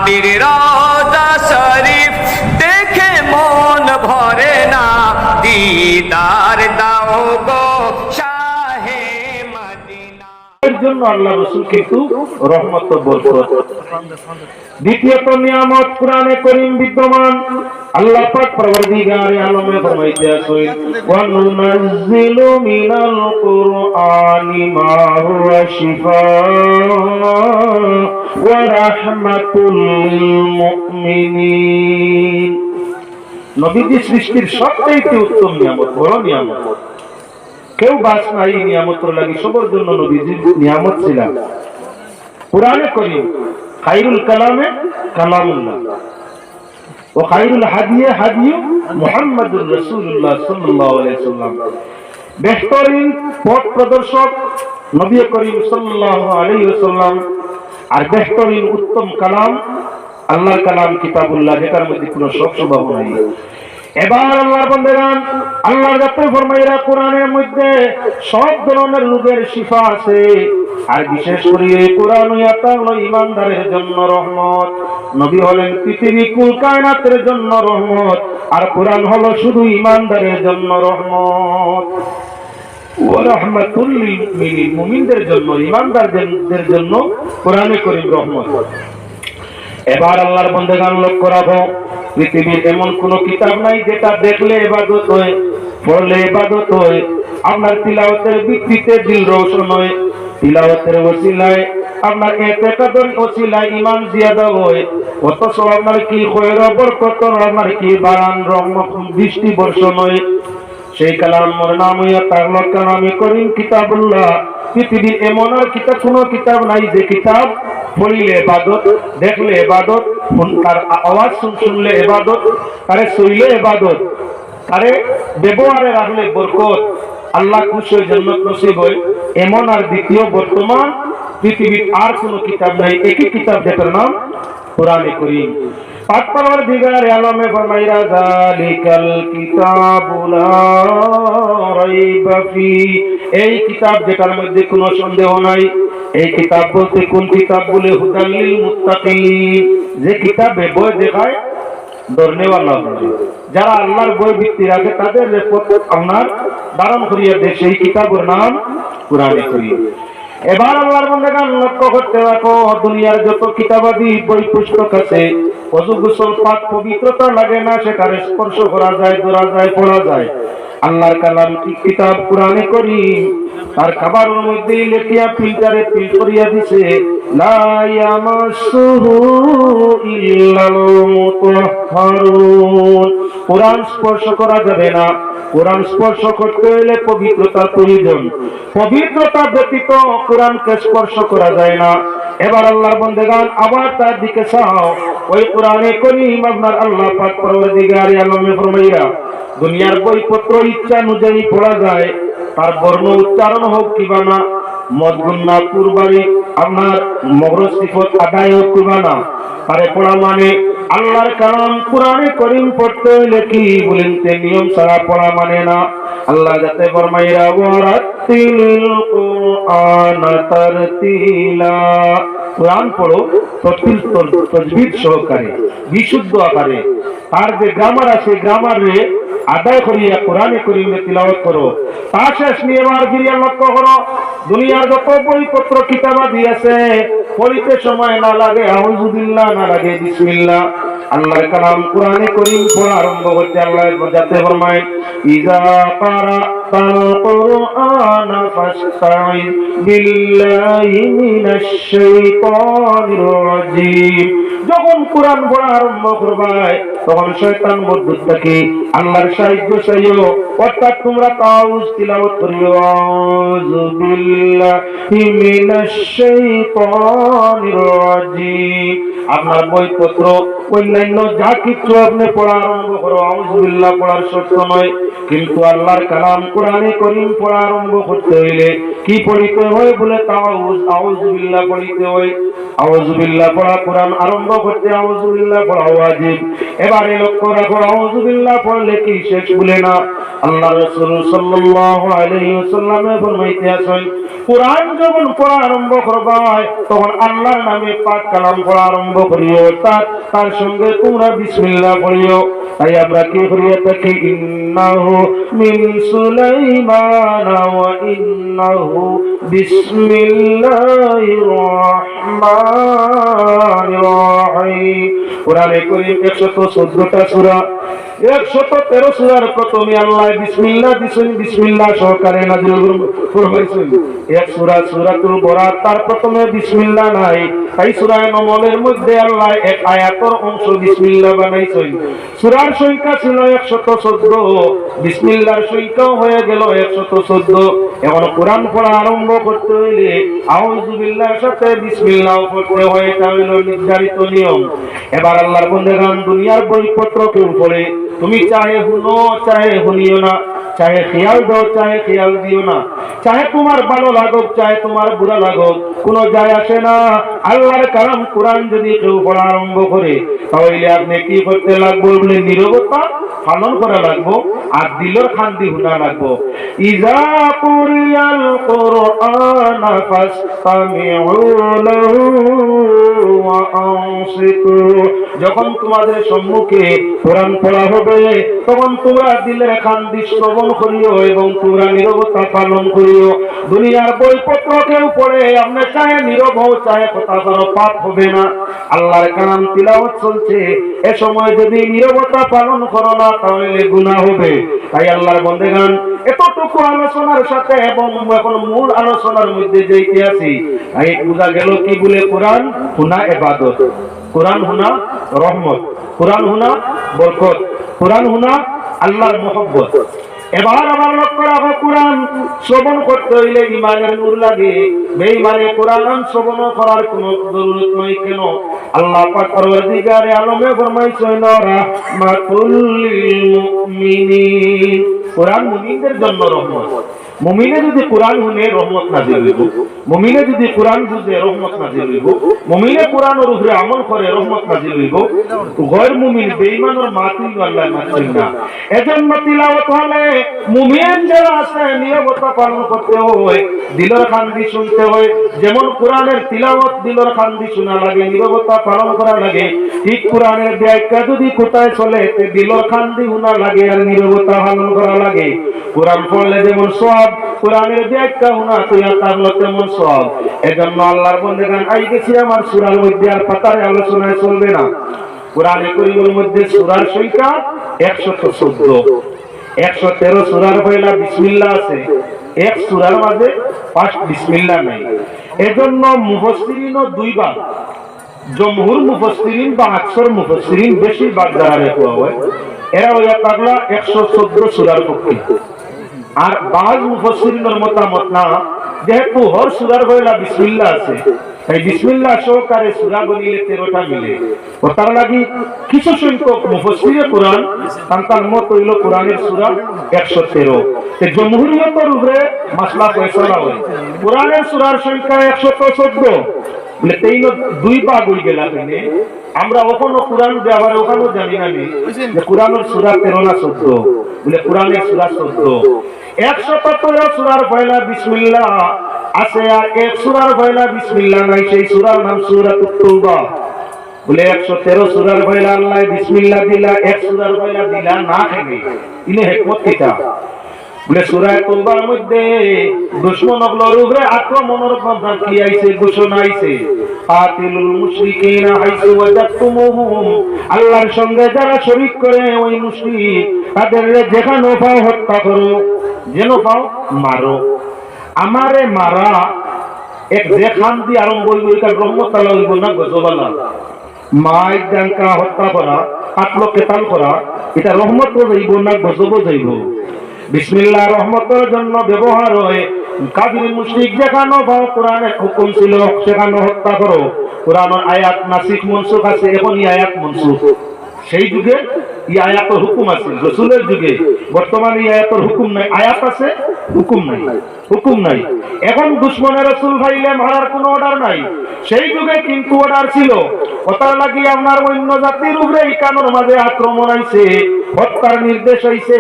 পীর রওজা শরীফ দেখে মন ভরে না, দিদার দাও গো শাহে মদিনা। এর জন্য আল্লাহ রাসূল কিন্তু রহমত বরকত। দ্বিতীয়ত নিয়ামত কোরআনে কারীম বিদ্যমান। আল্লাহ পাক পরওয়ারদিগারে আলমে ফরমাইতে আছেন, ওয়া নুনাজ্জিলু মিনাল কুরআনি মা হুয়া শিফাআ ওয়া রাহমাতুল লিল মুমিনিন। নবীজি সৃষ্টির সবচেয়ে উত্তম নিয়ামত, বড় নিয়ামত। কেউ বাস নাই নিয়ামতের লাগি, সবার জন্য নবীজি নিয়ামত ছিলেন। কুরআনে কারীম খায়রুল কালামে কালামুল্লাহ ওয়া খায়রুল হাদিয়ে হাদিয়ু মুহাম্মাদুর রাসূলুল্লাহ সাল্লাল্লাহু আলাইহি ওয়াসাল্লাম। বেহতরিন পথ প্রদর্শক নবী করিম সাল্লাল্লাহু আলাইহি ওয়াসাল্লাম। আর বেহতরিন উত্তম কালাম আল্লাহর কালাম কিতাবুল্লাহ, যেটার মধ্যে কোনো শক স্বভাব নাই। এবার আল্লাহর বান্দাগণ, আল্লাহর রাসূল ফরমাইরা কোরআনের মধ্যে সব ধরনের রোগের শিফা আছে। আর বিশেষ করে এই কোরআন হলো ঈমানদারের জন্য রহমত। নবী হলেন পৃথিবী কুল কায়নাতের জন্য রহমত, আর কোরআন হলো শুধু ঈমানদারের জন্য রহমত। ওয়া রাহমাতুল লিল মুমিনিন, মুমিনদের জন্য, ঈমানদারদের জন্য কোরআনে কারীম রহমত। এবার আল্লাহর বান্দাগণ লক্ষ্য রাখো, পৃথিবীর এমন কোন কিতাব নাই যেটা দেখলে ইবাদত হয়, পড়লে ইবাদত হয়। আপনার তিলাওয়াতের ভিত্তিতে দিল রোশন হয়, তিলাওয়াতের ওসিলায় আপনার ইতিকাদের ওসিলায় ঈমান জিয়াদা হয়। অথচ আপনার কি খয়র বরকত, আপনার কি বারান রহমত বৃষ্টি বর্ষণ হয়। সেই কালামের নাম হইয়া তাআলা কালামে কারীম কিতাবুল্লাহ। পৃথিবীর এমন আর কিতাব, কোন কিতাব নাই যে কিতাব পড়িলে ইবাদত, দেখলে ইবাদত, তার আওয়াজ শুনলে ইবাদত, তারে শুইলে ইবাদত, তারে ব্যবহারে রাখলে বরকত, আল্লাহ খুশি হয়ে জান্নাত নসিব হয়। এমন আর দ্বিতীয় বর্তমান পৃথিবীর আর কোন কিতাব নাই। একই কিতাব, যেটার নাম কোরআনে কারীম। পাক পরওয়ারদিগার আলমে ফরমাইরা, যালিকাল কিতাবু লা রাইবা ফি, এই কিতাব যেটার মধ্যে কোনো সন্দেহ নাই। এই কিতাব বলতে কোন কিতাব বলে, হুদাল লিল মুত্তাকিন, যে কিতাবে বই দেখায় ধরনেওয়ালা হবে, যারা আল্লাহর বই ভিত্তি রাখে তাদের আপনার ধারণ করিয়া দেয়। সেই কিতাবের নাম কোরআনে কারীম। এবার আল্লাহর বান্দাগণ লক্ষ্য করতে রাখো, দুনিয়ার যত কিতাবাদি বই পুস্তক আছে, ওযু গোসল পাক পবিত্রতা লাগে না, সেখানে স্পর্শ করা যায়, ধরা যায়, পড়া যায়। আল্লাহর কালাম কিতাব কোরআনে কারীম তার খাবারের মধ্যে লেখিয়া ফিল্টারে ফিল করিয়া দিছে, লা ইয়ামাসসুহু ইল্লাল মুতাহহারুন। কোরআন স্পর্শ করা যাবে না। কোরআন স্পর্শ করতে হলে পবিত্রতার প্রয়োজন। পবিত্রতা ব্যতীত কোরআনকে স্পর্শ করা যায় না। এবার আল্লাহর বান্দাগণ আবার তার দিকে চাও, ওই কোরআনে কারীম আপনার আল্লাহ পাক পরওয়ারদিগারে আলমে ফরমাইরা, দুনিয়ার বইপত্র ইচ্ছা অনুযায়ী পড়া যায়, তার বর্ণ উচ্চারণ হোক কিবা না, মদগুন্না কুরবানি আপনার মগর সিফত আদায় হোক কিবা না, তারে পড়া মানে আল্লাহর কালাম কোরআনে কারীম পড়তে হইলে কি বলেন, তে নিয়ম ছাড়া পড়া মানে না। আল্লাহ যাতে ফরমাইরা, ওয়ারাতিল কুরআন তারতিলা, কোরআন পড়ো তাজবিদ সহকারে, বিশুদ্ধ আকারে। তার যে গ্রামার আছে, গ্রামারে আদায় করিয়া কোরআনে কারীমে তিলাওয়াত করো। তা শেষ নিয়ে এবার ফিরিয়া লক্ষ্য করো, দুনিয়ার যত বইপত্র কিতাবাদি আছে, পড়িতে সময় না লাগে আউযু বিল্লাহ, না লাগে বিসমিল্লাহ। আল্লাহর কালাম কোরআনে কারীম পড়া আরম্ভ করতে আল্লাহ যাতে ফরমায়, ইযা কারাতাল কুরআনা ফাসতাইজ বিল্লাহি মিনাশ শাইতানির রাজীম। যখন কোরআন পড়া আরম্ভ করবাই, তখন শয়তান মধ্যে থেকে আল্লাহর সাহায্য চাইও, অর্থাৎ তোমরা তাওজ তিলাওয়াত করিও, আউযু বিল্লাহি মিনাশ শাইতানির রাজীম। আপনার বইপত্র অন্যান্য যা কিছু আপনি পড়া আরম্ভ করো, আউযু বিল্লাহ পড়ার শর্ত নয়, কিন্তু আল্লাহর কালাম কোরআনে কারীম পড়া আরম্ভ করতে হইলে কি পড়িতে হয় বলে, তাওজ আউযু বিল্লাহ পড়িতে হয়। আউযু বিল্লাহ পড়া, কোরআন আরম্ভ করতে আউযু বিল্লাহ পড়া ওয়াজিব। এবারে লক্ষ্য রাখো, আউযু বিল্লাহ পড়লে কি শেষ বলে না? আল্লাহ রাসূল সাল্লাল্লাহু আলাইহি ওয়াসাল্লাম ফরমাইতে আছেন, কুরআন যখন পড়া আরম্ভ করবা তখন আল্লাহর নামে পাক কালাম পড়া আরম্ভ করিও, তার সঙ্গে তোমরা বিসমিল্লাহ পড়িও। তাই আমরা কি করিয়া থাকি? ইন্নাহু মিন সুলাইমান ওয়া ইন্নাহু বিসমিল্লাহির রহমানির রহিম। কোরআনে কারীম 114টা সূরা, 113 সূরার প্রথমে আল্লাহ বিসমিল্লাহ দিছেন, বিসমিল্লাহ সহকারে নাযিল ফরমাইছেন। এক সূরা সূরাতুল বরাত, তার প্রথমে বিসমিল্লাহ নাই। তাই সূরা নমলের মধ্যে আল্লাহ এক আয়াতের অংশ বিসমিল্লাহ বানাইছেন। সূরার সংখ্যা ছিল 114, বিসমিল্লাহর সংখ্যাও হয়ে গেল 114। এখন কোরআন পড়া আরম্ভ করতে হইলে আউযু বিল্লাহর সাথে বিসমিল্লাহ পড়তে হয়, এটা হলো নির্ধারিত নিয়ম। এবার আল্লাহর বান্দাগণ, দুনিয়ার বইপত্র কেউ পড়ে, তুমি চাহে শুনো চাহে শুনিও না, চাহে খেয়াল দাও চাহে খেয়াল দিও না, চাহে তোমার ভালো লাগুক চাহে তোমার বুড়া লাগুক, কোনো যায় আসে না। আল্লাহর কালাম কোরআন যদি কেউ পড়া আরম্ভ করে, তাহলে আপনি কি করতে লাগবো? বলে নীরবতা পালন করা লাগবো আর দিলের খান্দি শোনা লাগবো। ইযা কুরিয়াল কুরআন ফাসতামিউ লাহু ওয়া আনসিতু। যখন তোমাদের সম্মুখে কোরআন পড়া হবে তখন তোমরা দিলের খান্দি শ্রবণ করিও এবং তোমরা নীরবতা পালন করিও। দুনিয়ার বইপত্র কেউ পড়ে, আপনি চাহে নীরব হও চাহে কথা বলো, পাপ হবে না। আল্লাহর কালাম তিলাওয়াত চলছে, এ সময় যদি নীরবতা পালন করো না তাহলে গুনাহ হবে। তাই আল্লাহর বান্দাগণ, এতটুকু আলোচনার সাথে এবং এখন মূল আলোচনার মধ্যে যেতে আছি, তাই বোঝা গেল কি বলে? কোরআন শোনা ইবাদত, কোরআন শোনা রহমত, কোরআন শোনা বরকত, কোরআন শোনা আল্লাহর মহব্বত। এবার আমার লক্ষ্য রাখো, কোরআন শ্রবণ করতে হইলে ইমানের নূর লাগে। বেঈমানে কোরআন শ্রবণ করার কোনো জরুরত নাই। কেন? আল্লাহ পাক পরওয়ারদিগারে আলমে ফরমাইছেন, রাহমাতুল লিল মুমিনিন। কোরআন মুমিনদের জন্য রহমত। মুমিনে যদি কোরআন শুনে রহমত নাযিল হইব, মুমিনে যদি কোরআন বুঝে রহমত নাযিল হইব, মুমিনে কোরআনের উপরে আমল করে রহমত নাযিল হইব। গয়র মুমিন বেঈমানের মাতিল আল্লাহ মাতিল না। এজন্য তিলাওয়াত হলে মুমিন যারা আছে নীরবতা পালন করতে হয়, দিলের খান্দি শুনতে হয়। যেমন কোরআনের তিলাওয়াত দিলের খান্দি শোনা লাগে, নীরবতা পালন করা লাগে, ঠিক কোরআনের ব্যাখ্যা যদি কোথায় চলে দিলের খান্দি শোনা লাগে আর নীরবতা পালন করা লাগে। কোরআন পড়লে যেমন সওয়াব, কোরআনের ব্যাখ্যা শোনা তুইয়া তাহলে তেমন সওয়াব। এজন্য আল্লাহর বান্দাগণ, আই গেছি আমার সূরার মধ্যে আর পাতারে আলোচনায় চলবে না। কোরআনে কারীমের মধ্যে সূরার সংখ্যা 114, 113 সূরার পয়লা বিসমিল্লাহ আছে, এক সূরার মাঝে পাঁচ বিসমিল্লাহ নাই। এজন্য মুফাসসিরিন দুই ভাগ, জমহুর মুফাসসিরিন বা আকসার মুফাসসিরিন বেশিরভাগ যারা লেখা হয় এরা হইয়া পাগলা 114 সূরার পক্ষে। আর বাজ মুফাসসিরিনের মতামত না, যেহেতু হর সূরার পয়লা বিসমিল্লাহ আছে, তাই বিসমিল্লাহ সহকারে সূরা গনিলে 13টা মিলে। ও তার লাগি কিছু সংখ্যক মুফাসসিরে কোরআন তার মত হইল কোরআনের সূরা 113। তে জমহুরিয়তের উপরে মাসলা ফয়সালা হয়। কোরআনের সূরার সংখ্যা 114, বলে তেইন দুই ভাগ হয়ে গেল। আমরা ওখানে কোরআন আবার ওখানেও জানি না যে কোরআনের সূরা 13 না 14, বলে কোরআনের সূরা 14। 117 সূরার পয়লা বিসমিল্লাহ আছে আর এক সূরার পয়লা বিসমিল্লাহ নাই, সেই সূরার নাম সূরাতুত তাওবা। বলে 113 সূরার পয়লা আল্লাহ বিসমিল্লাহ দিলা, এক সূরার পয়লা দিলা না খেলে ইনে হিকমত কিটা? বলে সূরা তাওবার মধ্যে দুশমনগুলোর উপরে আক্রমণের কথা কি আইছে, ঘোষণা আইছে, কাতিলুল মুশরিকিনা হাইসু ওয়াজাতুমুহুম। আল্লাহর সঙ্গে যারা শরীক করে ওই মুশরিক, তাদের যেখানে পাও হত্যা করো, যেন পাও মারো। আমারে মারা এক যে খান্দি আরম্ভ হইব, এটা রহমত আল্লাহ হইব না গজব আল্লাহ। মাই জানকা হত্যা করা, কাটলো কেতাল করা, এটা রহমত যাইব না গজব যাইব? বিসমিল্লাহ রহমতের জন্য ব্যবহার হয়। কাফির মুশরিক যেখানে পাও কোরআনের হুকুম ছিল সেখানে হত্যা করো। কোরআনের আয়াত নাসিখ মনসুখ আছে, এখনই আয়াত মনসুখ। সেই যুগে এই আয়াতের হুকুম আছে রাসূলের যুগে, বর্তমানে এই আয়াতের হুকুম নাই। আয়াত আছে, হুকুম নাই, হুকুম নাই। এখন দুশমনের রাসূল ভাইলে মারার কোনো অর্ডার নাই, সেই যুগে কিন্তু অর্ডার ছিল। কথা লাগি আপনার অন্য জাতির উপরে ইকানোর মাঝে আক্রমণ আইছে, হত্যার নির্দেশ হইছে,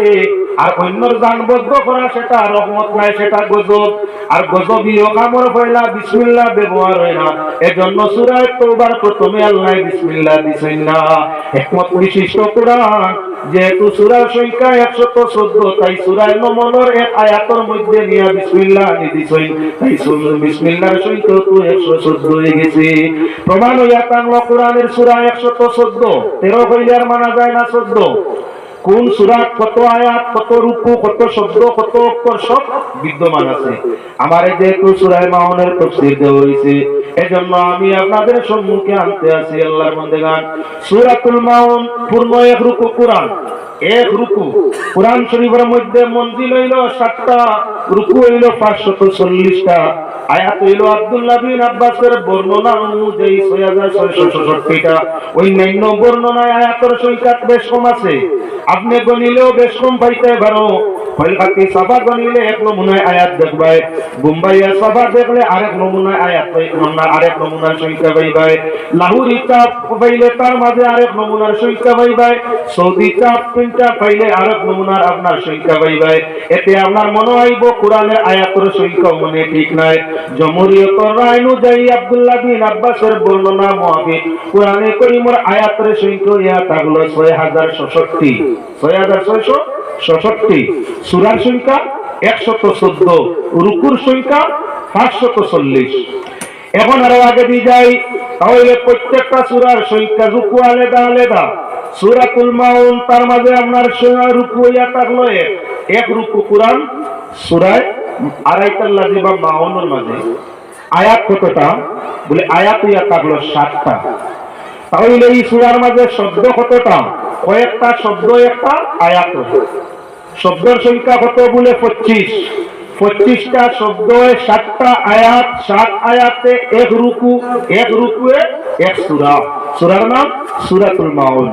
আর অন্যর জান বদ্ধ করা সেটা রহমত নাই, সেটা গজব। আর গজবীয় কামর ফয়লা বিসমিল্লাহ ব্যবহার হয় না, এজন্য সূরা তাওবার প্রথমে আল্লাহ বিসমিল্লাহ দিছেন না। হিকমত বিশিষ্ট কোরআন, যেহেতু সূরার সংখ্যা 114, তাই সূরা নম্বর এক আয়াতের মধ্যে নিয়া বিসমিল্লাহ দিছেন, তাই সূরা বিসমিল্লাহর সংখ্যা তো 114 হয়ে গেছে। প্রমাণ হইয়া থাকলো কোরআনের সূরা 114, 13 কইলে আর মানা যায় না 14। কোন সূরা কত আয়াত, কত রুকু, কত শব্দ, কত অক্ষর সব বিদ্যমান আছে। আমার যেহেতু সূরা মাউনের তাফসীর দেওয়া হয়েছে, এজন্য আমি আপনাদের সম্মুখে আনতে আছি আল্লাহর বান্দাগণ। সূরাতুল মাউন পূর্ণ এক রুকু কোরআন, এক রুকু কোরআন শরীফের মধ্যে মঞ্জিল হইল 7টা, রুকু হইল 540টা, আয়াত হইল আব্দুল্লাহ বিন আব্বাসের বর্ণনা অনুযায়ী 6666টা। অন্যান্য বর্ণনায় আয়াতের সংখ্যা বেশ কম আছে, আপনি গণিলেও বেশ কম পাইতে পারো। কলকাতা সাফা গণিলে এক নমুনায় আয়াত দেখবাই, বোম্বাইয়া সাফা দেখলে আরেক নমুনায় আয়াত আরেক নমুনার সংখ্যা পাইবাই, লাহোরি চাপ পাইলে তার মাঝে আরেক নমুনার সংখ্যা পাইবাই, সৌদি চাপ তিনটা পাইলে আরেক নমুনার আপনার সংখ্যা পাইবাই। এতে আপনার মনে হইব কোরআনের আয়াতের সংখ্যা মনে ঠিক নাই। জমহুরিয়তের রায় অনুযায়ী আব্দুল্লাহ বিন আব্বাসের বর্ণনা মুতাবিক কোরআনে কারীমের আয়াতের সংখ্যা ইয়া থাকলো 6066, 6666। সূরার সংখ্যা 114, রুকুর সংখ্যা 540। এখন আরো আগে দিয়ে যাই, তাহলে প্রত্যেকটা সূরার সংখ্যা রুকু আলাদা আলাদা। সূরাতুল মাউন তার মাঝে আপনার রুকু ইয়া থাকলো এক রুকু কোরআন সূরায় আড়াইটার লাজিবা মাউনের মাঝে আয়াত কতটা, বলে আয়াত ইয়া থাকলো 7টা। তাহলে এই সূরার মাঝে শব্দ কতটা, কয়েকটা শব্দ একটা আয়াত। শব্দের সংখ্যা কত, বলে 25, 25টা শব্দ 7টা আয়াত, 7 আয়াতে এক রুকু, এক রুকুয়ে এক সূরা। সূরার নাম সূরাতুল মাউন।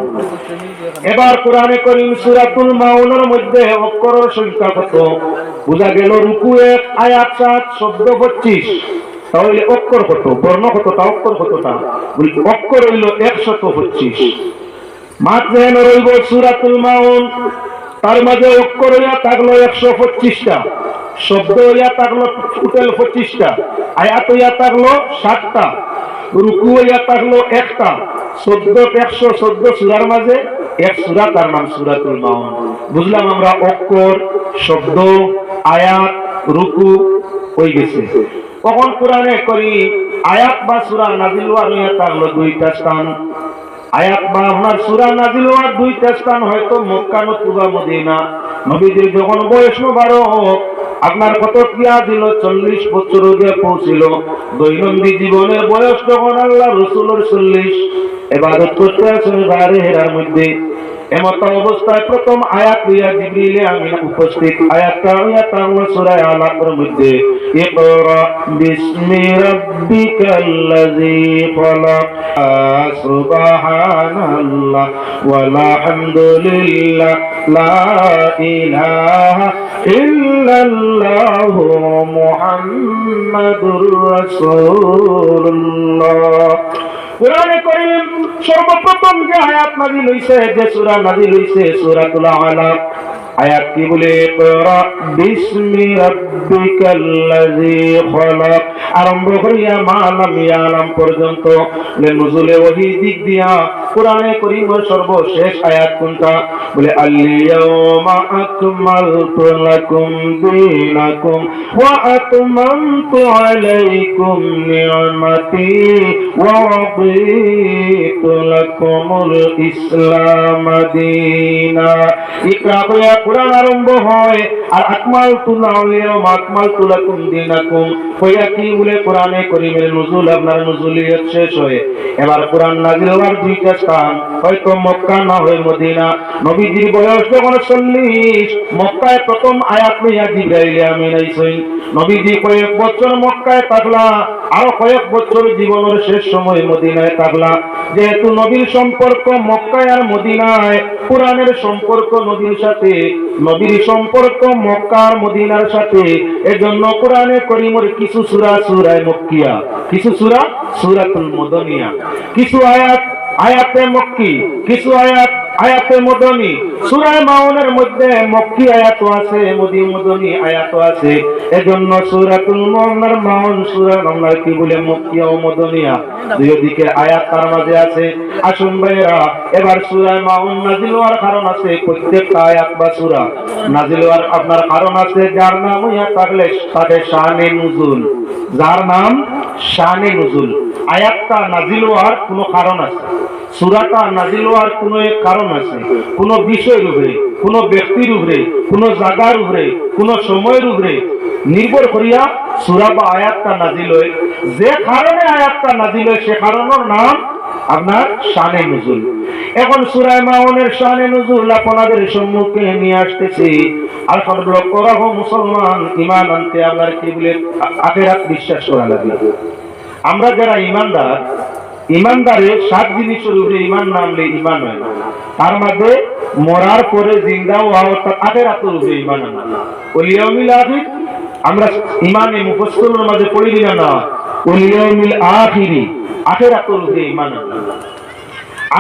এবার কোরআনে কারীম সূরাতুল মাউনের মধ্যে অক্ষরের সংখ্যা কত, বুঝা গেল রুকু 1, আয়াত 7, শব্দ 25। তাহলে অক্ষর কত, বর্ণ কতটা, অক্ষর কতটা, বলি অক্ষর হইল 125। মাঝে রইব সূরাতুল মাউন, তার মাঝে অক্ষর হইয়া থাকলো 125টা, শব্দ হইয়া থাকলো টোটাল 25টা, আয়াত হইয়া থাকলো 7টা, রুকু হইয়া থাকলো 1টা, 114 সূরার মাঝে এক সূরা, তার নাম সূরাতুল মাউন। বুঝলাম আমরা অক্ষর, শব্দ, আয়াত, রুকু হয়ে গেছে। কখন কোরআনে কারীম আয়াত বা সূরা নাযিল হইয়া থাকলো 2টা স্থান। আয়াত বা আপনার সূরা নাযিল হওয়ার 2টা স্থান হয়তো মক্কা নতুবা মদিনা। নবীজির যখন বয়স 12, আপনার কত ক্রিয়া দিল 40 বছর গিয়ে পৌঁছিল। দৈনন্দিন জীবনের বয়স যখন আল্লাহ রাসূলের 40, ইবাদত করতে আছেন বাইরে হেরার মধ্যে। এমত অবস্থায় প্রথম আয়াত লইয়া জিবরিল আমিন উপস্থিত। আয়াতটা হইয়া তাহলে সূরা আলাকের মধ্যে ইকরা বিসমি রাব্বিকাল্লাযী খলাক, সুবহানাল্লাহ ওয়াল হামদুলিল্লাহ লা ইলাহা ইল্লাল্লাহু মুহাম্মাদুর রাসূলুল্লাহ। কোরআনে কারীম সর্বপ্রথম যে আয়াত নাযিল হইছে, যে সূরা নাযিল হইছে সূরাতুল আলাক। আয়াত কি বলে, ইকরা বিসমি রাব্বিকাল্লাযী খলাক, আরম্ভ করিয়া মা লাম ইয়ালাম পর্যন্ত। নজুলে ওহী দিক দিয়া কোরআনে কারীমের সর্বশেষ আয়াত কোনটা, বলে আল ইয়াওমা আকমালতু লাকুম দীনাকুম ওয়া আতমামতু আলাইকুম নি'মাতি ওয়া রাদিতু লাকুমুল ইসলাম দীনা। ইকরা কইয়া কোরআন আরম্ভ হয়, আর আকমালতু লাকুম দীনাকুম কইয়া কি বলে কোরআনে কারীমের নজুল আপনার নজুলিয়ত শেষ হয়। এবার কোরআন নাযিল হওয়ার 2টা স্থান, হয়তো মক্কা না হয় মদিনা। নবীজির বয়স যখন 40, মক্কায় প্রথম আয়াত লইয়া জিবরাইল আমিন আইছেন। নবীজি কয়েক বছর মক্কায় থাকলা, আরো কয়েক বছর জীবনের শেষ সময় মদিনায় থাকলা। যেহেতু নবীর সম্পর্ক মক্কায় আর মদিনায়, কোরআনের সম্পর্ক নবীর সাথে, নবীর সম্পর্ক মক্কা আর মদিনার সাথে, এজন্য কোরআনে করিমের কিছু সূরা সূরায়ে মক্কিয়া, কিছু সূরা সূরাতুল মদনিয়া, কিছু আয়াত আয়াতে মক্কি, কিছু আয়াত আয়াতে মদনী। সূরা মাউনের মধ্যে মক্কি আয়াত আছে, মদনী আয়াত আছে। এজন্য সূরাতুল মাউন সূরা আমরা কি বলে মক্কি ও মদনিয়া, দুই দিকে আয়াত তার মাঝে আছে। আসুন ভাইরা, এবার সূরা মাউন নাযিল হওয়ার কারণ আছে, প্রত্যেকটা আয়াত বা সূরা নাযিল হওয়ার আপনার কারণ আছে। যার নাম হইয়া থাকলে তাদের শানে নুজুল, যার নাম শানে নুজুল। আয়াতটা নাযিল হওয়ার কোনো কারণ আছে, সূরাটা নাযিল হওয়ার কোনো এক কারণ আছে। কোনো বিষয়ের উপরে, কোনো ব্যক্তির উপরে, কোনো জায়গার উপরে, কোনো সময়ের উপরে নির্ভর করিয়া সূরা বা আয়াতটা নাযিল হয়। যে কারণে আয়াতটা নাযিল হয় সে কারণের নাম আপনার শানে নুজুল। এখন সূরা মাউনের শানে নুজুল আপনাদের সম্মুখে নিয়ে আসতেছি। আর কোন লক্ষ্য রাখো মুসলমান, ঈমান আনতে আপনার কি বলে আখিরাত বিশ্বাস করা লাগে। আমরা যারা ঈমানদার, ঈমানদারে 7 জিনিসের উপরে ঈমান না আনলে ঈমান হয় না। তার মধ্যে মরার পরে জিন্দা হওয়া অর্থাৎ আখিরাতের উপরে ঈমান আনা। ওয়াল ইয়াউমিল আখির আমরা ঈমানে মুফাসসিরের মাঝে পড়ি না, ওয়াল ইয়াউমিল আখিরি আখিরাতের উপরে ঈমান আনা।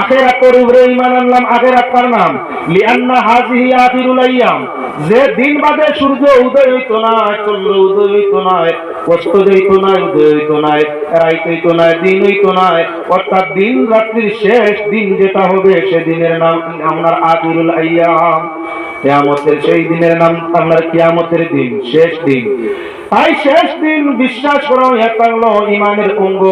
আখিরাতের উপরে ঈমান আনলাম, আখিরাত কার নাম? লিআন্না হাযিহি আখিরুল আইয়াম। যে দিন বাদে সূর্য উদয় হইতো না, চন্দ্র উদয় হইতো না, অস্ত হইতো না, উদয় হইতো না, রাত হইতো না, দিন হইতো না, অর্থাৎ দিন রাত্রির শেষ দিন যেটা হবে সেদিনের নাম আপনার আখিরুল আইয়াম। কিয়ামতের সেই দিনের নাম আপনার কিয়ামতের দিন, শেষ দিন। তাই শেষ দিন বিশ্বাস করা একটা হলো ঈমানের অঙ্গ।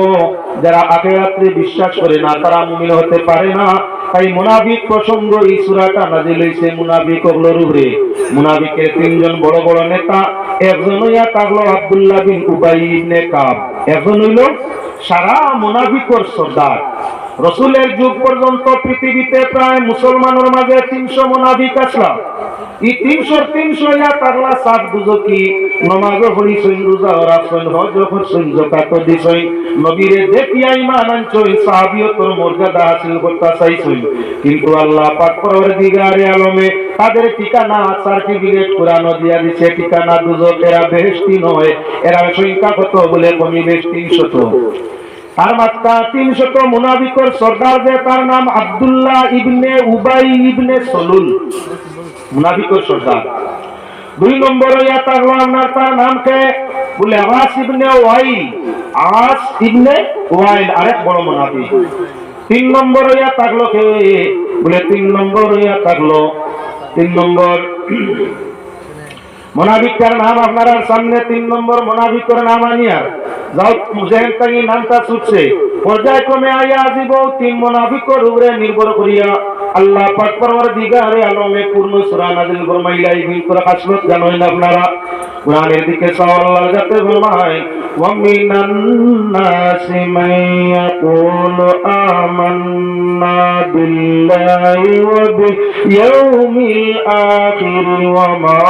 যারা আখিরাতে বিশ্বাস করে না তারা মুমিন হতে পারে না। তাই মুনাফিক প্রসঙ্গ এই সূরাটা নাযিল হইছে মুনাফিকগুলোর উপরে। মুনাফিকের 3 জন বড় বড় নেতা, একজন হইয়া থাকলো আব্দুল্লাহ বিন উবাই ইবনে কাব, একজন হইল সারা মুনাফিকর সর্দার। রাসূলের যুগ পর্যন্ত পৃথিবীতে প্রায় মুসলমানের মাঝে 300 মুনাফিক আসলা। এই 300 ইয়া তাগলা সাত দুজকি নামাজ পড়িছেন, রোজা রাখছেন, হজ করছেন, যাকাত দিছেন, নবীরে দেখিয়া ঈমান আনছেন, সাহাবিয়তের মর্যাদা হাসিল করতে চাইছেন। কিন্তু আল্লাহ পাক পরওয়ারদিগারে আলমে তাদের ঠিকানা সার্টিফিকেট কোরআন দিয়া দিয়েছে, ঠিকানা দুজক। এরা বেহেশতি নয়, এরা সংখ্যা কত বলে কমিবে 300। তার মাত্রা 300 মুনাফিকর সর্দার, যে তার নাম আব্দুল্লাহ ইবনে উবাই ইবনে সলুল, মুনাফিকর সর্দার। 2 নম্বর ইয়া থাকলো আপনার, তার নাম কে বলে আস ইবনে ওয়াইল, আস ইবনে ওয়াইল আরেক বড় মুনাফিক। 3 নম্বর ইয়া থাকলো কে বলে 3 নম্বর ইয়া থাকলো 3 নম্বর মুনাফিকের নাম আপনার সামনে 3 নম্বর মুনাফিকের নাম আনিয়া যাও, মুজাহিদ তাই নামটা ছুটছে পর্যায়ক্রমে আইয়া আসিব। 3 মুনাফিকের উপরে নির্ভর করিয়া আল্লাহ পাক পরওয়ারদিগারে আলমে পূর্ণ সূরা নাযিল ফরমাইলা। এই ভিতরে খাসলত জানেন আপনারা, কোরআনের দিকে আল্লাহ যাতে ফরমায়, ওয়া মিনান নাসি মান ইয়াকুলু আমান্না বিল্লাহি ওয়া বিল ইয়াউমিল আখির ওয়া মা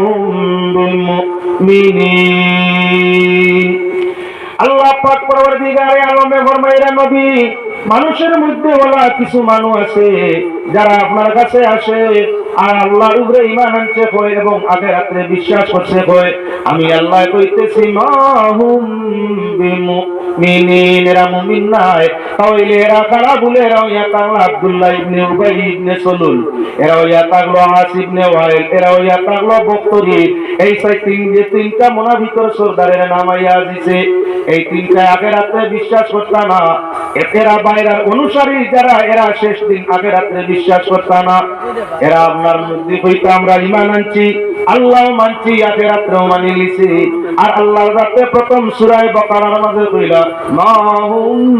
হুম বিমুমিনিন। আল্লাহ পাক পরওয়ারদিগারে আলমে ফরমাইরা, নবী মানুষের মধ্যে ওলা কিছু মানুষ আছে যারা আপনার কাছে আসে আর আল্লাহর উপরে ঈমান আনছে কয় এবং আখিরাতে বিশ্বাস করছে কয়, আমি আল্লাহ কইতেছি মাহুম বিমুমিনিন, এরা মুমিন নাই। তাহলে এরা কারা বলে? এরা ইয়া তাগলা আব্দুল্লাহ ইবনে উবাই ইবনে সলুল, এরা ইয়া তাগলো আস ইবনে ওয়াইল, এরা ইয়া তাগলো বক্তরি। এই 3টা মুনাফিকের সর্দারের নাম আইয়া দিছে। এই 3টা আখিরাতে বিশ্বাস করত না। এরা বাইরের অনুসারী যারা, এরা শেষ দিন আখিরাতে বিশ্বাস করত না। এরা আপনার মধ্যে কইতে আমরা ঈমান আনছি, আল্লাহ মানছি আখিরাতও মানি লিছি আর আল্লাহর রাতে প্রথম সূরা বাকারার মাঝে কইলা মা হুম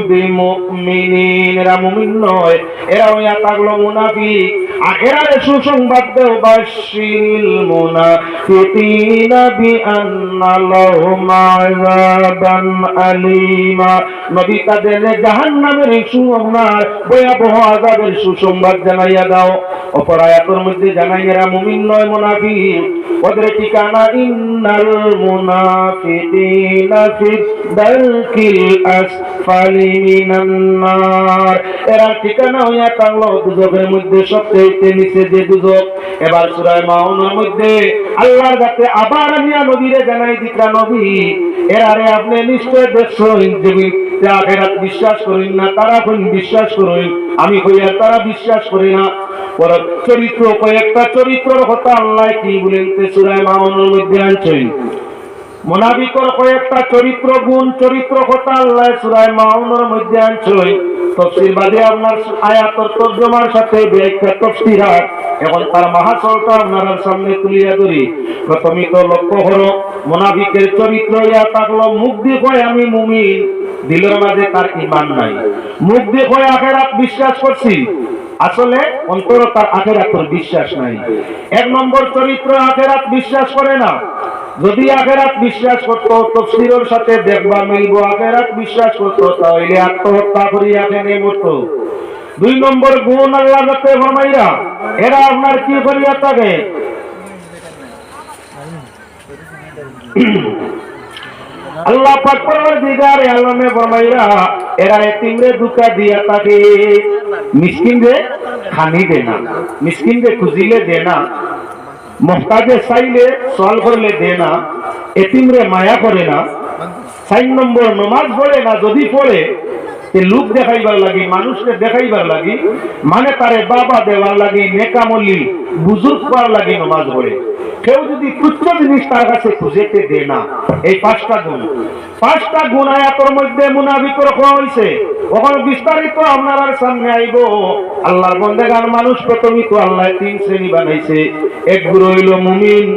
বিমুমিনিন এরা মুমিন নয় এরা হইয়া থাকলো মুনাফিক আর এরা সুসংবাদ দেও বাশিরিল মুনাফিকিনা বিআন্না লাহুম আযাবান আলিমা নবী তাদের জাহান্নামের সুসংবাদ ভয়াবহ আযাবের সুসংবাদ জানাইয়া দাও অপর আয়াতের মধ্যে জানাই এরা মুমিন নয় মুনাফিক ওদের ঠিকানা ইন্নাল মুনাফিকিনা ফি দারকিল আসফালি মিনান নার এরা ঠিকানা হইয়া থাকলো দুজকের মধ্যে সবচেয়ে নিচে যে দুজক এবার সূরা মাউনের মধ্যে আল্লাহর কাছে আবার নিয়া নবীরে জানাই দিতা নবী এরারে আপনি নিশ্চয় দেখছেন যে আখিরাত বিশ্বাস করেন না তারা কোন বিশ্বাস করেন আমি কইয়া তারা বিশ্বাস করি না চরিত্র কয়েকটা চরিত্রের কথা আল্লাহ কি বলেন সূরা মাউনের মধ্যে আনছেন মুনাফিকর কয়েকটা চরিত্র গুণ চরিত্র কথা আল্লাহ সূরা মাউনের মধ্যে আনছেন তাফসীর বাদে আপনার আয়াতের তরজমার সাথে ব্যাখ্যা তাফসীরাত এখন তার মহাসলটা আপনার সামনে তুলিয়া ধরি প্রথমে তো লক্ষ্য হলো মুনাফিকের চরিত্র ইয়া থাকলো মুখ দিয়ে কয় আমি মুমিন দিলের মাঝে তার ঈমান নাই মুখ দিয়ে কয় আখিরাত বিশ্বাস করছি আসলে অন্তর তার আখিরাতের বিশ্বাস নাই এক নম্বর চরিত্র আখিরাত বিশ্বাস করে না যদি আখিরাত বিশ্বাস করতো তাফসীরের সাথে দেখবা মিলব আখিরাত বিশ্বাস করতো তাহলে আত্মহত্যা করিয়া কেনে মরতো দুই নম্বর গুণ আল্লাহ যাতে ফরমাইরা এরা আপনার কি করিয়া থাকে আল্লাহ পাক পরওয়ারদিগার আলমে ফরমাইরা এরা এতিমরে দুকা দিয়া থাকে মিসকিনরে খানি দে না মিসকিনরে খুজিলে দে না মুহতাজে চাইলে সওয়াল করলে দে না এতিমরে মায়া করে না 4 নম্বর নামাজ পড়ে না যদি পড়ে লোক দেখাইবার লাগি মানুষকে দেখাইবার লাগি মানে তারে বাবা দেওয়ার লাগি নেকামলি বুজুর্গ করার লাগি নামাজ পড়ে কেউ যদি তুচ্ছ জিনিস তার কাছে খুঁজেতে দে না এই পাঁচটা গুণ আয়াতের মধ্যে মুনাফিকর কোয়া হইছে ওখান বিস্তারিত আপনার সামনে আইব আল্লাহর বান্দাগান মানুষ প্রথমে তো আল্লাহ 3 শ্রেণী বানাইছে এক গুরু হইল মুমিন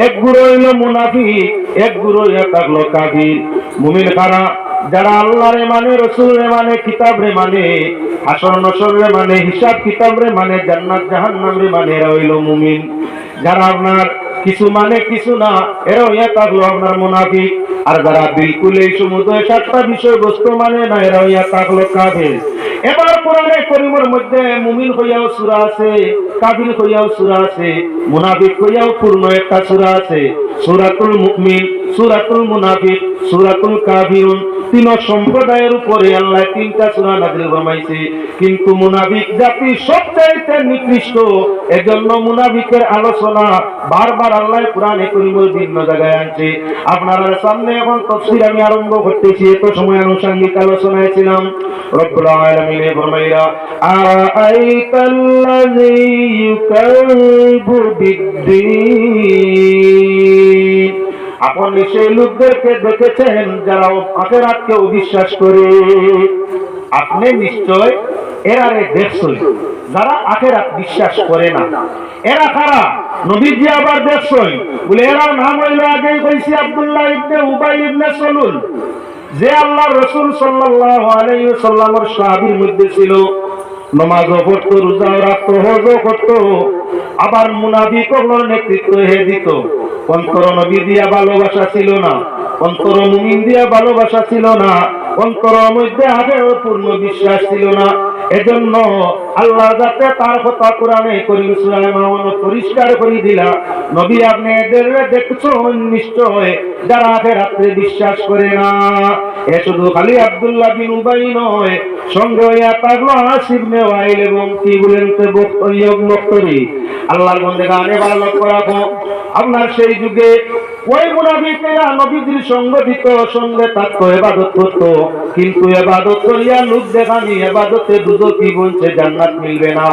এক গুরু হইল মুনাফিক এক গুরু হইয়া থাকলো কাফির মুমিন কারা যারা আল্লাহরে মানে রাসূলরে মানে কিতাবরে মানে হাসর নসরে মানে হিসাব কিতাবরে মানে জান্নাত জাহান্নামরে মানে এরা হইল মুমিন যারা আপনার কিছু মানে কিছু না এরা হইয়া থাকলো আপনার মুনাফিক আর যারা বিলকুল এই সমুদয় 7টা বিষয়বস্তু মানে না এরা হইয়া থাকলো কাফির এবার কোরআনে কারীমের মধ্যে মুমিন হইয়াও সূরা আছে কাফির হইয়াও সূরা আছে মুনাফিক হইয়াও পূর্ণ একটা সূরা আছে সূরাতুল মুমিন সূরাতুল মুনাফিক সূরাতুল কাফিরুন তিন সম্প্রদায়ের উপরে আল্লাহ 3টা সূরা নাযিল ফরমাইছে কিন্তু মুনাফিক জাতি সবচাইতে নিকৃষ্ট এজন্য মুনাফিকের আলোচনা বারবার আল্লাহ কোরআনে কারীমের বিভিন্ন জায়গায় আনছে আপনারা সামনে এখন তাফসীর আমি আরম্ভ করতেছি এত সময় আনুষঙ্গিক আলোচনায় ছিলাম রব্বুল আলামিন ফরমাইরা আরাআইতাল্লাযী ইউকাযযিবু বিদ্দীন আপনি সেই লোকদেরকে দেখেছেন যারা আখিরাতকে অবিশ্বাস করে আপনি নিশ্চয় এরারে দেখছেন যারা আখিরাত বিশ্বাস করে না এরা কারা নবীজি আবার দেখছেন বলে এরা নাম হইল আগেই কইছি আব্দুল্লাহ ইবনে উবাই ইবনে সালুল যে আল্লাহর রাসূল সাল্লাল্লাহু আলাইহি ওয়াসাল্লামের সাহাবীর মধ্যে ছিল নামাজও পড়তো রোজাও রাখতো হজও করতো আবার মুনাফিকদের নেতৃত্ব হে দিত অন্তর নবী দিয়া ভালোবাসা ছিল না অন্তর মুমিন দিয়া ভালোবাসা ছিল না অন্তর মধ্যে আগেও পূর্ণ বিশ্বাস ছিল না এজন্য আল্লাহ যাতে তার কথা কোরআনে কারীম সূরা মাউন পরিষ্কার করে দিলা নবী আপনি এদের দেখছেন নিশ্চয় যারা আখিরাতে বিশ্বাস করে না এ শুধু খালি আব্দুল্লাহ বিন উবাই নয় সঙ্গে হইয়া থাকলো আসিফ ইবনে ওয়াইল এবং কি বলেন তে বক্তরি আল্লাহর বান্দাগানে ভালো রাখো আপনার সেই যুগে ওই মুনাফিকেরা নবীজির সঙ্গ দিত সঙ্গে থাকতো ইবাদত করতো কিন্তু ইবাদত করিয়া লোক দেখানি ইবাদতে দুজকি বলছে জান্নাত মিলবে না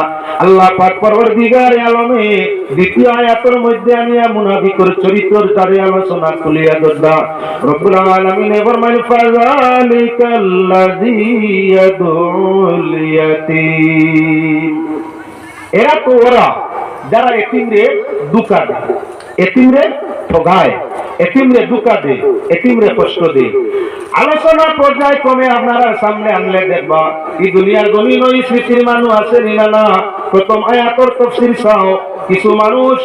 আল্লাহ পাক পরওয়ারদিগার আলমে দ্বিতীয় আয়াতের মধ্যে আনিয়া মুনাফিকের চরিত্রের তারে আলোচনা খুলিয়া ধরলা রব্বুল আলামিন ফরমায় ফাযালিকাল্লাযী ইয়াদুল ইয়াতীম এরা তো ওরা যারা এতিমরে দুকা দেয়, এতিমরে ঠগায়, এতিমরে দুকা দেয়, এতিমরে কষ্ট দেয়। আলোচনা পর্যায় ক্রমে আপনারা সামনে আনলে দেখবা এই দুনিয়ার গণিন ওই স্মৃতির মানুষ আছে না। প্রথম আয়াতর তাফসীর চাও, কিছু মানুষ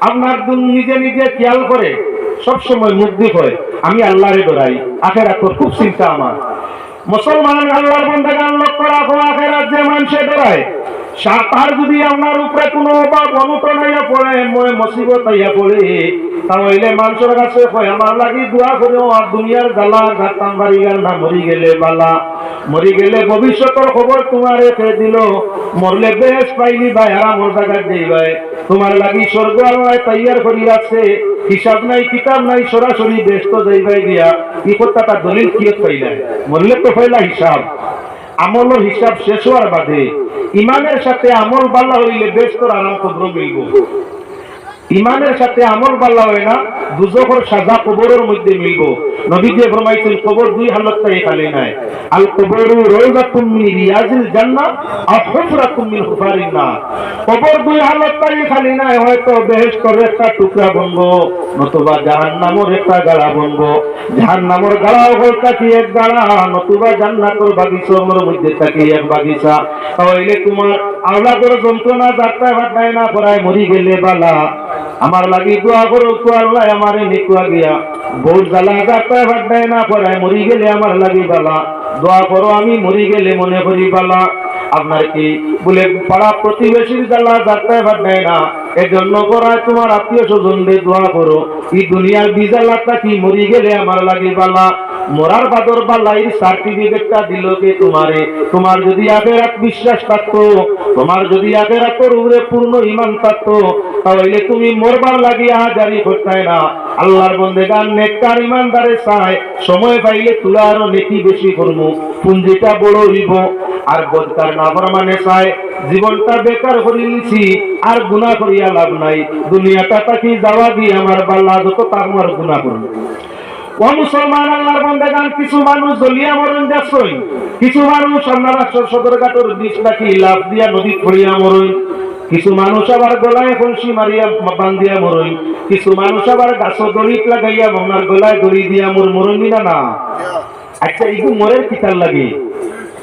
আপনার নিজে নিজে খেয়াল করে সবসময় মুগ্ধ হয়, আমি আল্লাহরে ডরাই, আখিরাতের খুব চিন্তা আমার। মুসলমান আল্লাহর বান্দাগান লক্ষ্য রাখো, আখিরাত যে মানুষে ডরায় তার যদি আপনার উপরে কোনো অভাব অনটন আইয়া পড়ে, মুসিবত আইয়া পড়ে, তাহলে মানুষের কাছে কয় আমার লাগি দোয়া করিও, আর দুনিয়ার জ্বালা ঘাটাম বাড়ি গেল না, মরি গেলে বালা, মরি গেলে ভবিষ্যতের খবর তোমার রেখে দিল, মরলে বেশ পাইলি ভাই আরামর জায়গায় দেই ভাই, তোমার লাগি স্বর্গ আল্লাহ তৈয়ার করি রাখছে, হিসাব নাই কিতাব নাই, সরাসরি ব্যস্ত যাইবাই গিয়া। এই কথাটা দলিল কি পাইলেন? মরলে তো পয়লা হিসাব, আমলের হিসাব শেষ হওয়ার বাদে ইমানের সাথে আমল বাল্লা হইলে বেস্তর আরাম কবর মিলব। ইমানের সাথে আমল বাল্লা হয় না, দুজখের সাজা কবরের মধ্যে মিলব। নবী যে ফরমাইছেন কবর দুই হালতটাই খালি নাই, আল কবরু রাওযাতুম মিন রিয়াজিল জান্নাহ আও হুফরাতুম মিন হুফারিন নার। কবর দুই হালতটাই খালি নাই, হয়তো বেহেশতের একটা টুকরা বনব, নতুবা জাহান্নামের একটা গাড়া বনব। জাহান্নামের গাড়াও হলতা কি এক গাড়া, নতুবা জান্নাতের বাগিচার মধ্যে থাকি এক বাগিচা। তাহলে তোমার আওলাদের যন্ত্রণা যাত্রা ভাটায় না করায় মরি গেলে বালা, আমার লাগি দোয়া করো তো আল্লাহ আমারে নিকুয়া গিয়া, বহুত জ্বালা যাত্রা ভাটায় না করায় মরি গেলে আমার লাগি বালা, দোয়া করো আমি মরি গেলে মনে করি বালা। আপনার কি বলে পাড়া প্রতিবেশীর জ্বালা যাত্রা ভাটায় না, এজন্য করায় তোমার আত্মীয় স্বজনদের দোয়া করো, এই দুনিয়ার বিজালাটা কি মরি গেলে আমার লাগি বালা। মরার বাদর বালাইর সার্টিফিকেটটা দিল কে তোমারে? তোমার যদি আখিরাত বিশ্বাস থাকতো, তোমার যদি আখিরাতের উপরে পূর্ণ ঈমান থাকতো, তাহলে তুমি মরবার লাগি আহাজারি করতে না। আল্লাহর বান্দাগান নেককার ঈমানদারে চায় সময় পাইলে তুলা আরো নেকি বেশি করবো, পুঞ্জিটা বড় হইব। আর বদকার নাফরমানে চায় জীবনটা বেকার করে নিছি, আর গুনাহ করিয়া লাভ নাই, দুনিয়াটা তাকি যাওয়া দিয়ে আমার বাল্লা যত তার আমার গুনাহ করবো। ও মুসলমান আল্লাহর বান্দাগান, কিছু মানুষ জ্বলিয়া মরণ যাচ্ছই, কিছু মানুষ আপনারা সদরঘাটের বিষ নাকি লাভ দিয়া নদী পড়িয়া মরণ, কিছু মানুষ আবার গলায় কলসি মারিয়া বান্ধিয়া মরণ, কিছু মানুষ আবার গাছ দড়ি লাগাইয়া আপনার গলায় দড়ি দিয়া মরণই না। আচ্ছা এইগু মরের কিতার লাগে?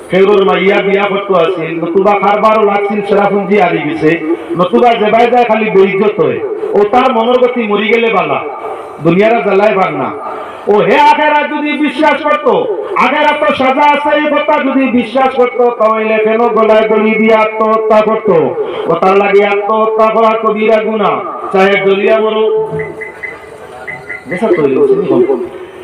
ফেরোর মাইয়া বিয়া করতে আছে, নতুবা খারবারও লাগছিল সেরাফুঞ্জি হারিয়ে গেছে, নতুবা যেবাই যায় খালি বৈজ্যত হয়, ও তার মনের গতি মরি গেলে বালা, দুনিয়ারা জ্বালায় পার না। ও হে আখেরাত যদি বিশ্বাস করতো, আখেরাত তো সাজা আছে এই কথা যদি বিশ্বাস করতো, তাহলে কেন গলায় দড়ি দিয়ে আত্মহত্যা করতো? ও তার লাগে আত্মহত্যা করা কবিরা গুনাহ, চাহে জ্বলিয়া মরো,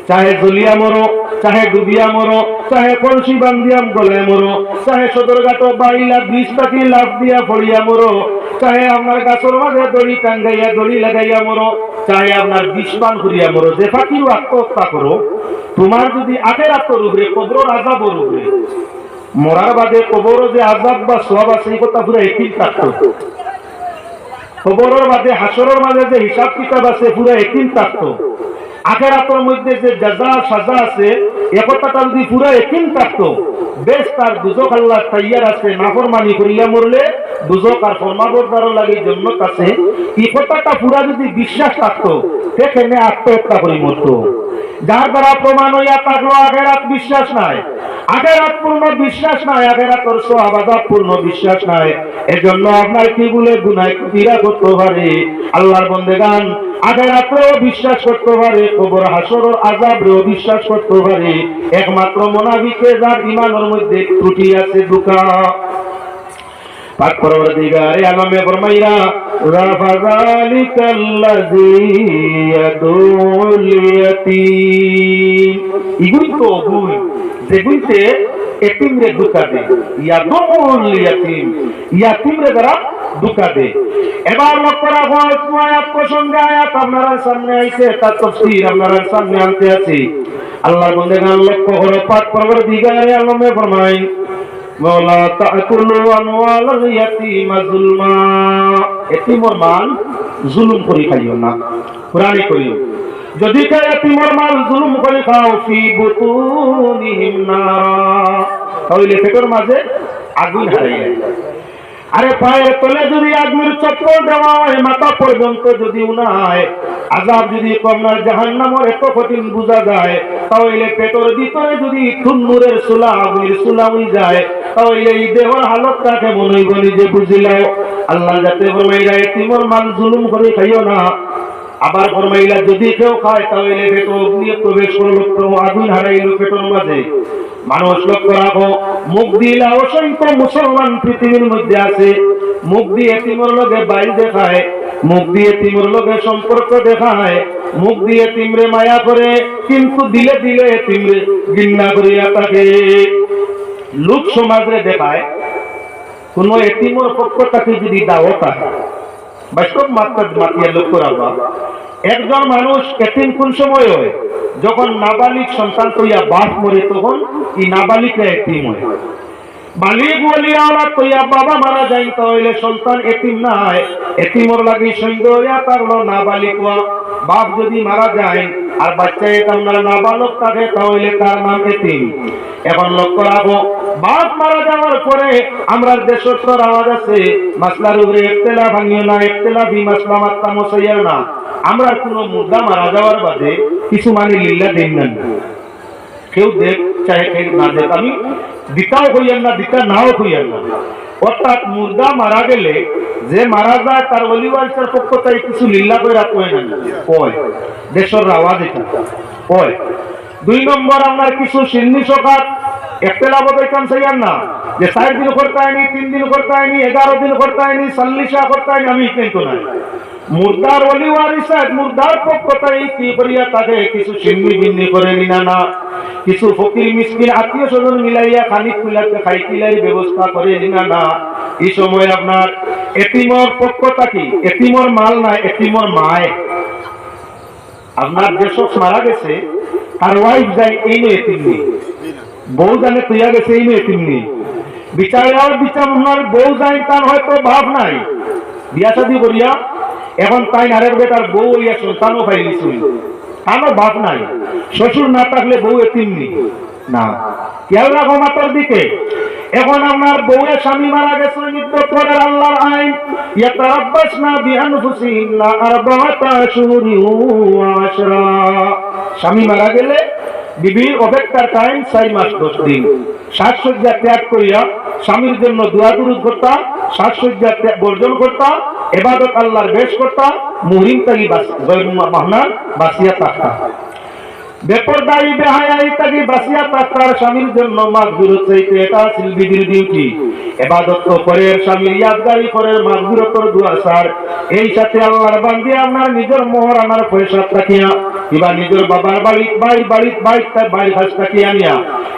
চাহে জ্বলিয়া মরো, চাহে ডুবিয়া মরো, চাহে কলসি বান্ধিয়া গলায় মরো, চাহে সদরঘাট বাইলা বিষ থাকি লাভ দিয়া পড়িয়া মরো, চাহে আপনার গাছের মাঝে দড়ি টাঙ্গাইয়া দড়ি লাগাইয়া মরো, চাহে আপনার বিষপান করিয়া মরো, যে ফাঁকিও আত্মহত্যা করো, তোমার যদি আখিরাতের উপরে কবরের আযাবের উপরে মরার বাদে কবর যে আযাব বা সওয়াব আছে এই কথা পুরো একই থাকতো। কবরের বাদে হাসরের মাঝে যে হিসাব কিতাব আছে পুরো একই থাকতো। আখিরাতের মধ্যে যে জাযা সাজা আছে এই কথাটা যদি পুরো একই থাকতো, বেশ তার দুজক আল্লাহ তৈয়ার আছে, নাফরমানি করিয়া মরলে দুজক আর ফরমাবরদারও লাগে জান্নাত আছে, এই কথাটা পুরা যদি বিশ্বাস থাকতো সেখানে আত্মহত্যা করে মরতো। যার দ্বারা প্রমাণ হইয়া থাকলো আখিরাত বিশ্বাস নাই, আখিরাত পূর্ণ বিশ্বাস নাই, আখিরাতের সওয়াব আযাব পূর্ণ বিশ্বাস নাই, এজন্য আপনার কি বলে গুনাহ কবিরা করতে পারে। আল্লাহর বান্দাগান আখিরাতেও বিশ্বাস করতে পারে, কবর হাসরের আযাবেও বিশ্বাস করতে পারে, একমাত্র মুনাফিকে যার ঈমানের মধ্যে ত্রুটি আছে, দুকা। পাক পরওয়ারদিগারে আলমে ফরমাইরা রাফাযালিকাল্লাযী ইয়াদুল ইয়াতীম, ইগুই তো গুই যেগুইতে এতিমরে দুকা দে, ইয়াদুল ইয়াতীম, ইয়াতীমরে যারা দুকা দে। এবার লক্ষ্য রাখো আয়াত প্রসঙ্গে আয়াত আপনারা সামনে আইছে, তার তাফসীর আপনারা সামনে আনতে আছি। আল্লাহর বান্দাগান লক্ষ্য করো, পাক পরওয়ারদিগারে আলমে ফরমাই ওয়ালা তাকুলু আমওয়ালাল ইয়াতীম যুলমা, এতিমের মাল জুলুম করে খাইও না। কুরআনে কইও যদি কে এতিমের মাল জুলুম করে খাও, ফি বুতুনিহিম নার, তাহলে পেটের মাঝে আগুন হারাইয়া। আরে পায়ের তলে যদি আগুনের চপ্পল দেওয়া হয়, মাথা পর্যন্ত যদি উনায়, আযাব যদি আপনার জাহান্নামের এত কঠিন বুঝা যায়, তাহলে পেটের ভিতরে যদি থুন্নুরের সুলা আগুনের সুলা হয়ে যায়, তাহলে এই দেহর হালতটা কেমন হইব নিজে বুঝিলাও। আল্লাহ যাতে ফরমাইলা এতিমের মাল জুলুম করে খাইও না। আবার ফরমাইলা যদি কেউ খায় তাহলে পেট অগ্নি প্রবেশ করলো, তো আগুন হারাইল পেটের মাঝে। মানুষ লক্ষ্য রাখো, মুখ দিলে অসংখ্য মুসলমান পৃথিবীর মধ্যে আছে, মুখ দিয়ে এতিমের লগে বাইল দেখায়, মুখ দিয়ে এতিমের লগে সম্পর্ক দেখায়, মুখ দিয়ে এতিমরে মায়া করে, কিন্তু দিলে দিলে এতিমরে ঘৃণা করিয়া থাকে। লোক সমাজে দেখায় কোন এতিমের পক্ষ থেকে যদি দাওয়াত হয়, বাস্তব মাতিয়া লক্ষ্য রাখবা, একজন মানুষ এতিম কোন সময় হয়? যখন নাবালিক সন্তান তৈয়া বাপ মরে, তখন এই নাবালিকা এতিম হয়। বালিগ ওয়ালিয়া আওলাদ তৈয়া বাবা মারা যায়, তাহলে সন্তান এতিম না হয়, এতিমর লাগি সন্দেহ হইয়া থাকলো নাবালিক। বাপ যদি মারা যায় আর বাচ্চা এতিম না নাবালক থাকে, তাহলে তার নাম এতিম। এখন লক্ষ্য রাখো, বাপ মারা যাওয়ার পরে আমরা দেশের আওয়াজ আছে, মাসলার উপরে ইখতিলাফ ভাঙিও না, ইখতিলাফি মাসলা মাত্রা মশাইয়ার না। আমরা কোনো মুর্দা মারা যাওয়ার বাদে কিছু মানে লিল্লাহ দিন না, কেউ দেখ চাহে কেউ না দেখ, আমি দিতাও হইয়ান না, দিতা নাও হইয়ান না। অর্থাৎ মুর্দা মারা গেলে যে মারা যায় তার অলিওয়ালসার পক্ষ থেকে কিছু লিল্লাহ করে রাখবে না, কয় দেশের আওয়াজ এটা কয়। 2 নম্বর, আপনার কিছু সিন্নি সকাত ইখতিলাফ হইতাম চাইয়ান না, যে 4 দিন করতে হয়নি, 3 দিন করতে হয়নি, 11 দিন করতে হয়নি, 40 করতে হয়নি, আমি কিন্তু নাই। মুর্দার ওলি ওয়ারিসা মুর্দার পক্ষ থেকে কি করিয়া তাকে কিছু সিন্নি বিন্নি করে নিনা না, কিছু ফকির মিসকিন আত্মীয় স্বজন মিলাইয়া খানিক কুলাকে খাইকিলাই ব্যবস্থা করে নিনা না। এই সময় আপনার এতিমর পক্ষ থেকে, এতিমর মাল নাই, এতিমর মায়, আপনার যে শখস মারা গেছে তার ওয়াইফ যায় এই নয় এতিম নেই, বউ জানে তুইয়া গেছে এই নয় এতিম নেই, বিচার বিচার বউ যায় তার হয়তো ভাব নাই, বিয়া শাদী করিয়া এখন তাই নারের বেটার বউ হইয়া সন্তানও পাইনি, তারও বাপ নাই, শ্বশুর না থাকলে বউ এতিম নেই না। খেয়াল রাখো মাতার দিকে। এখন আপনার বউয়ের স্বামী মারা গেছে, মৃত্যুর পরে আল্লাহর আইন, ইয়াতারাব্বাসনা বিআনফুসিহিন্না আরবাআতা আশহুরিন ওয়া আশরা। স্বামী মারা গেলে বিবির অপেক্ষার টাইম 4 মাস 10 দিন। সাজসজ্জা ত্যাগ করিয়া স্বামীর জন্য দোয়া দুরূদ করতা, সাজসজ্জা বর্জন করতা, ইবাদত আল্লাহর বেশ করতা, মুহরিম তাগি বাহনার বাসিয়া থাকতা, বেপরদায়ী বেহায়াই তাগি বাসিয়া থাকতার স্বামীর জন্য মাগফিরাত চাইতে, এটা ছিল বিবির ডিউটি। ইবাদত তো করে স্বামীর ইয়াদগারি করে মাগফিরাতের দোয়া স্যার। এই সাথে আল্লাহর বান্দি আপনার নিজের মোহর আমার পয়সা তাকিয়া, কিবা নিজের বাবার বাড়ির কাছ তাকিয়া নিয়া,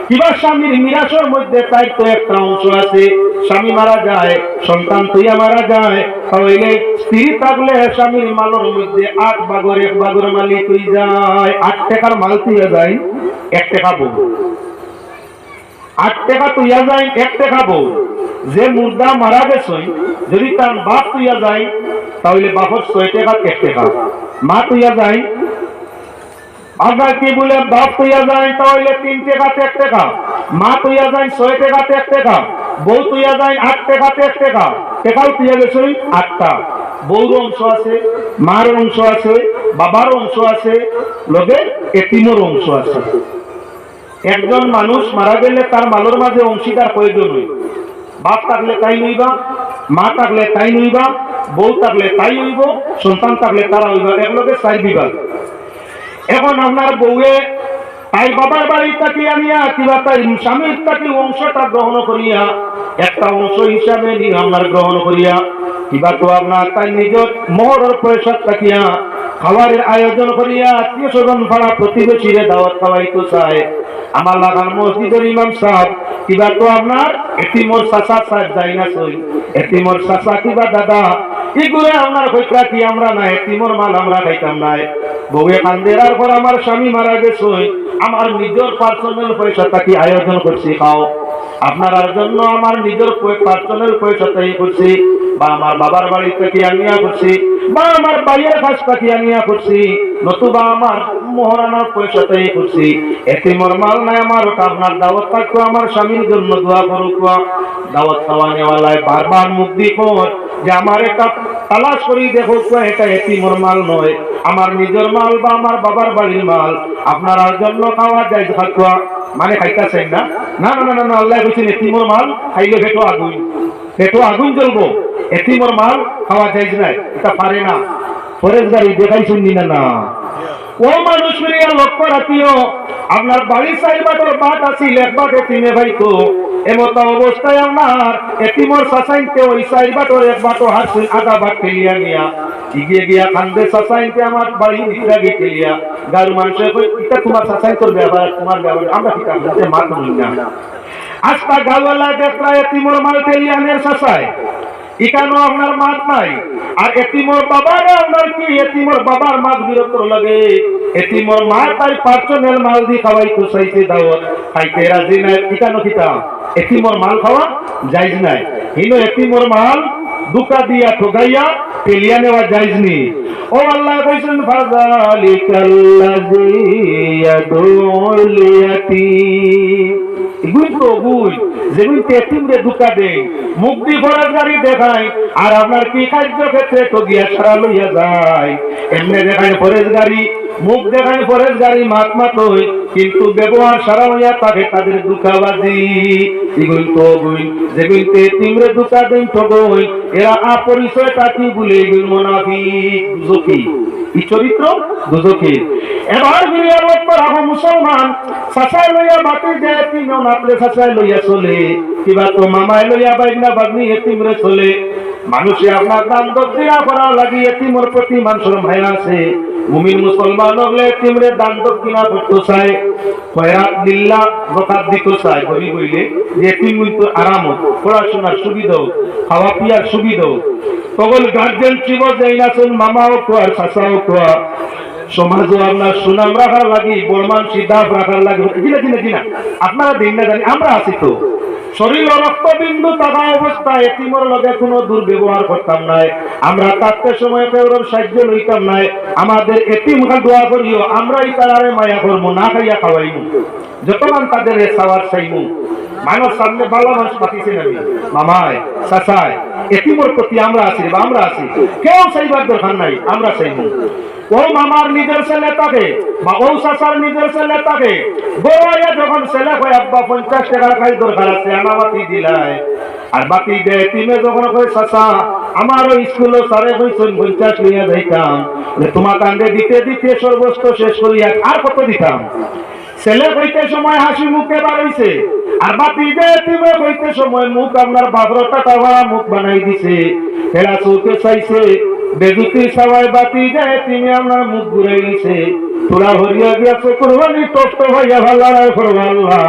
কিবা স্বামীর মিরাসের মধ্যে তাই তো একটা অংশ আছে। স্বামী মারা যায়, সন্তান তুইয়া মারা যায়, তাহলে স্ত্রী থাকলে স্বামীর মালের মধ্যে 8 ভাগের 1 ভাগের মালিক হয়ে যায়। 8 টাকার মাল তুইয়া যায় 1 টাকা বউ, 8 টাকা তুইয়া যায় 1 টাকা বউ। যে মুর্দা মারা গেছে যদি তার বাপ তুইয়া যায়, তাহলে বাপর 6 টাকা 1 টাকা, মা তুইয়া যায়, আপনার কি বলে বাপ তুইয়া যায় তাহলে 3 টাকাতে 1 টাকা, মা তুইয়া যায় 6 টাকাতে 1 টাকা, বউ তুইয়া যায় 8 টাকাতে 1 টাকা, টাকাও তুইয়া গেছে 8টা। বউর অংশ আছে, মার অংশ আছে, বাবার অংশ আছে, লগে এতিমের অংশ আছে। একজন মানুষ মারা গেলে তার মালের মাঝে অংশীদার প্রয়োজন হই, বাপ থাকলে তাই নইবা, মা থাকলে তাই নইবা, বউ থাকলে তাই হইব, সন্তান থাকলে তারা হইবা, একলগে 4 বিভাগ। এখন আপনার বউয়ে তাই বাবার বাড়ি থাকি আনিয়া কিবা তাই স্বামীর থাকি অংশটা গ্রহণ করিয়া, একটা অংশ হিসাবে নিয়ে আপনার গ্রহণ করিয়া, কিবা তো আপনার তাই নিজের মোহরের পয়সা থাকিয়া খাবারের আয়োজন করিয়া আত্মীয় স্বজন পাড়া প্রতিবেশীরে দাওয়াত খাওয়াইতে চায়। আমার লাগান মসজিদের ইমাম সাহেব কিবা তো আপনার এতিমর চাচা সাহেব যাই না সই, এতিমর চাচা কিবা দাদা এগুলো আপনার কইরা কি আমরা না এতিমর মাল আমরা খাইতাম নাই। বউয়ে কান্দেরার পর আমার স্বামী মারা গেছে, আমার নিজের পার্সোনাল পয়সা থাকি আয়োজন করছি খাও, আপনার জন্য আমার নিজের পার্সোনাল পয়সাতেই করছি, বা আমার বাবার বাড়ি থেকে আনিয়া করছি, বা আমার ভাইয়ের কাছ থেকে আনিয়া করছি, নতুবা আমার মহারানার পয়সাতেই করছি। এতিমর মাল নাই আমার, ওটা আপনার দাওয়াত থাকতো, আমার স্বামীর জন্য দোয়া করুক। দাওয়াত খাওয়া নেওয়ালায় বারবার মুখ দিকর যে আমার একটা তালাশ করি দেখো এটা এতিমর মাল নয়, আমার নিজের মাল বা আমার বাবার বাড়ির মাল, আপনার জন্য খাওয়া যায় থাকতো। মানে খাইতেছেন না? না না না না, আল্লাহ বলছেন এতিমর মাল খাইলে পেটো আগুন জ্বলবো, এতিমর মাল খাওয়া যায় না, এটা পারে না। পরেশগারি দেখাইছেন না? না। ও মানুষ লক্ষ্য রাখিও, আপনার বাড়ির সাইবাটোর বাট আছিল একবার এতিমে ভাইতো, এমত অবস্থায় আপনার এতিমর সাসাইনতে ওই সাইবাটোর একবারও হাসিল আধা বাট ফেলিয়া নিয়া এগিয়ে গিয়া কান্দে সাসাইনতে আমার বাড়ি নিচে ফেলিয়া গারু মানুষের এটা তোমার সাসাইনতর ব্যাপার, তোমার ব্যাপার, আমরা কি কান্দে মাত নই না। আজটা গাওয়ালা দেখলা এতিমর মাল ফেলিয়ানের সাসায় ইকানো আপনার মাত নাই, আর এতিমর বাবার আপনার কি এতিমর বাবার মাত বিরত লাগে, এতিমর মা তাই পার্সোনাল মাল দিয়ে খাওয়াইতো চাইছে, দাওয়াত খাইতে রাজি নাই, ইকানো কিতা এতিমর মাল খাওয়া জায়েজ নাই। হিনো এতিমর মাল দুকা দিয়া ঠগাইয়া পেলিয়া নেওয়া জায়েজ নি। ও আল্লাহ কইছেন ফাযালিকাল্লাযী ইয়াদুল ইয়াতীম, এগুই তো গুই যেগুই এতিমরে দুকা দেয়, মুখ দি ফরাজগারি দেখায়, আর আপনার কি কার্যক্ষেত্রে ঠগিয়া সারা লইয়া যায়। এমনি দেখায় ফরেজগারি, মুখ দেখায় ফরেজগারি, মাত হই, কিন্তু ব্যবহার সারা হইয়া থাকে তাদের দুঃখাবাজি। এগুই তো গুই যেগুই এতিমরে দুকা দেন ঠগই, এরা আপরিচয়টা কি বলে এগুই মুনাফিক দুজকি, এই চরিত্র দুজকি। এবার ফিরিয়া লক্ষ্য রাখো মুসলমান, সাসায় লইয়া বাতি যায় তিনও নাপলে সাসায় লইয়া চলে, কিবা তো মামায় লইয়া বাইনা বাগনি এতিমরে চলে। মানুষে আপনার দান দক্ষিণা করা লাগি এতিমর প্রতি মানুষের মায়া আছে। মুমিন মুসলমান হলে এতিমরে দান দক্ষিণা করতে চায়, খয়রাত দিল্লা যাকাত দিতে চায়, বলি বইলে যে এতিম তো আরাম হোক, পড়াশোনার সুবিধা হোক, খাওয়া পিয়ার সুবিধা হোক, তখন গার্জেন চিব যাই না শুন, মামাও কোয়া চাচাও কোয়া, সমাজও আপনার সুনাম রাখার লাগি, বর্মান সিদ্ধাফ রাখার লাগে, কিনা আপনারা দিন না জানি, আমরা আছি তো। শরীর রক্তবিন্দু থাকা অবস্থায় এতিমর লগে কোনো দুর্ব্যবহার করতাম নাই, আমরা তাতে সময় কেউর সাহায্য লইতাম নাই। আমাদের এতিম দোয়া করিও, আমরাই তারারে মায়া করবো, না খাইয়া খাওয়াইমু, যতক্ষণ তাদের সাওয়ার চাইমু। মানুষ সামনে ভালো মানুষ পাঠিয়েছেন আমি মামায় চাচায়, এতিমর প্রতি আমরা আছি বা আমরা আছি, কেউ চাইবার দরকার নাই, আমরা চাইমু। ও মামার নিজের ছেলে থাকে বা ও চাচার নিজের ছেলে থাকে, বড়াইয়া যখন ছেলে কয় আব্বা 50 টাকা খাই দরকার আছে, আমার বাতি দিলাই, আর বাতি দেয় তিমে যখন কয় চাচা আমার ওই স্কুলে স্যারে কইছেন 50 নিয়ে যাইতাম, তোমার কান্দে দিতে দিতে সর্বস্ব শেষ করিয়া আর কত দিতাম। ছেলে কইতে সময় হাসি মুখে বাড়াইছে, আর বাতি দেয় তিমে কইতে সময় মুখ আপনার 12 টাকা মুখ বানাই দিছে, ফেরা চৌকে চাইছে, বেজুতি সবাই বাতি যায় তিনি আমার মুখ ঘুরাই দিছে, তোরা হরিয়া গিয়াছে কোরবানি টষ্ট ভাইয়া ভাল্লা করবা আল্লাহ।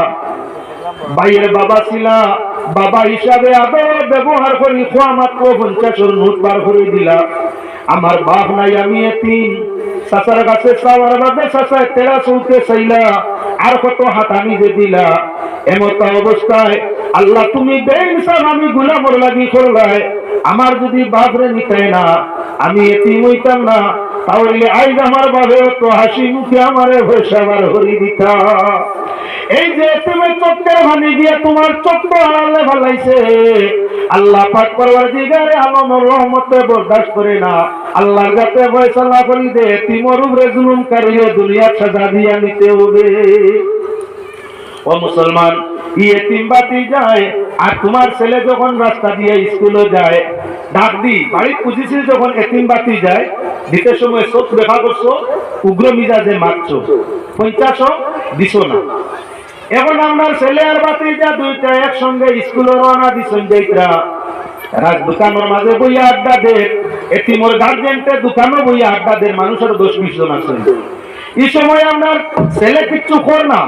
ভাইয়ের বাবা ছিলা, বাবা হিসাবে আদর ব্যবহার করি, খোয়া মাত্র 50 নোট বার করে দিলা। আমার বাপ নাই, আমি এতিম, চাচার কাছে চাওয়ার বাদে চাচায় তেরা চৌকে চাইলা, আর কত হাতানি যে দিলা। এমত অবস্থায় আল্লাহ তুমি বেইনসাফ আমি গুলামর লাগি করলাই, আমার যদি বাপরে নিতাই না, আমি এতিম হইতাম না, তাহলে আইজ আমার বাবে তো হাসি মুখে আমারে ভৈসাবার হরি দিতা। এই যে তুমি চক্কের ভানি গিয়ে তোমার চক্র আড়ালে ভালাইছে, আল্লাহ পাক পরওয়ারদিগারে আলমের রহমতে বরদাস্ত করে না, আল্লাহর কাছে ফয়সালা করি দে তিমর উপরে জুলুম করিয়ে দুনিয়ার সাজা দিয়া নিতে হবে। ও মুসলমান, এতিম বাতি যায়, আর তোমার ছেলে যখন রাস্তা দিয়ে স্কুলে যায়, ডাক দি বাড়ি পুজিছি, যখন এতিম বাতি যায় দিতে সময় চোখ দেখা করছো, উগ্র মিজাজে মারছো, 50 দিছ না। এখন আপনার ছেলে আর বাতি যা দুইটা একসঙ্গে স্কুলে রওনা দিছেন, যাইতরা রাত দোকানের মাঝে বইয়া আড্ডা দে, এতিমর গার্জেনতে দোকানে বইয়া আড্ডা দে, মানুষের 10-20 জন আছেন। এই সময় আপনার ছেলে কিচ্ছু কর না,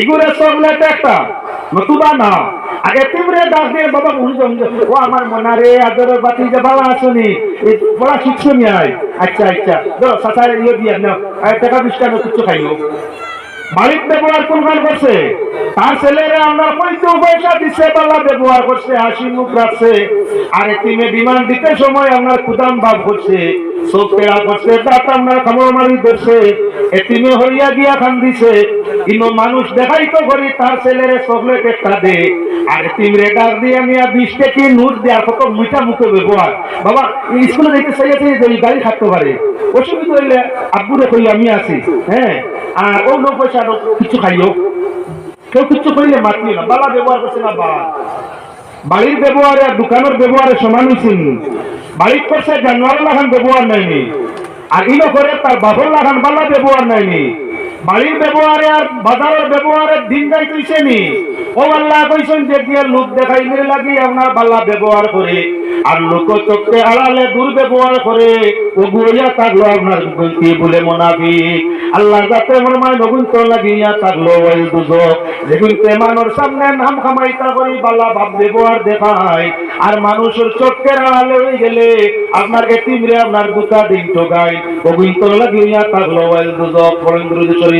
এগুলো চকলেট একটা নতুবা না, আর এতিমরে ডাক দিয়ে বাবা ও আমার মনারে আদরের বাতি যে বাবা আসনি, এই পড়া শিখছো নি? আচ্ছা আচ্ছা ধরো চাচার ইয়ে দিয়ে না, 20 টাকা কিছু খাইও, বাড়ির ব্যবহার কোনখান করছে? তার ছেলেরা আপনার পয়সা পয়সা দিচ্ছে, বাল্লা ব্যবহার করছে, হাসি মুখ রাখছে। আর এতিমে বিমান দিতে সময় আপনার কুদাম ভাব করছে, চোখ পেড়া করছে, দাঁত আপনার খামর মারি ধরছে, এতিমে হইয়া গিয়া খান দিছে। কিন্তু মানুষ দেখাই তো করি তার ছেলেরে চকলেট একটা দে, আর এতিমরে ডাক দিয়ে নিয়ে 20 টাকা নোট দেওয়া, কত মিঠা মুখে ব্যবহার। বাবা স্কুলে দেখতে চাইছে যে গাড়ি থাকতে পারে, অসুবিধা হইলে আব্বুরে কই আমি আছি, হ্যাঁ। আর ও লোক পয়সা কিছু খাইও, কেউ কিছু কইলে মাতি না, বালা ব্যবহার করছে না। বাড়ির ব্যবহারে আর দোকানের ব্যবহারে সমান হয়েছে। বাড়ির করছে জানোয়ার লাগান ব্যবহার নাইনি, আর ইনো করে তার বাবর লাগান বালা ব্যবহার নাইনি। বাড়ির ব্যবহারে আর বাজারের ব্যবহারে দিন যাই কইছে নি। ও আল্লাহ কইছেন যে দিয়ে লোক দেখাইলে লাগি আপনার বালা ব্যবহার করে, আর লোক চোখে আড়ালে দুর্ব্যবহার করে, ও গুইয়া থাকলো আপনার কি বলে মুনাফিক। আল্লাহ যাতে আমার মায় নগুন তো লাগিয়া থাকলো ওই দুজক, দেখুন প্রেমানোর সামনে নাম খামাইতা করি বালা ভাব ব্যবহার দেখায়, আর মানুষের চোখের আড়ালে হয়ে গেলে আপনার এতিমরে আপনার দুটা দিন ঠোকায়, ওগুন তো লাগিয়া থাকলো ওই দুজক। পরেন্দ্র শরীফ।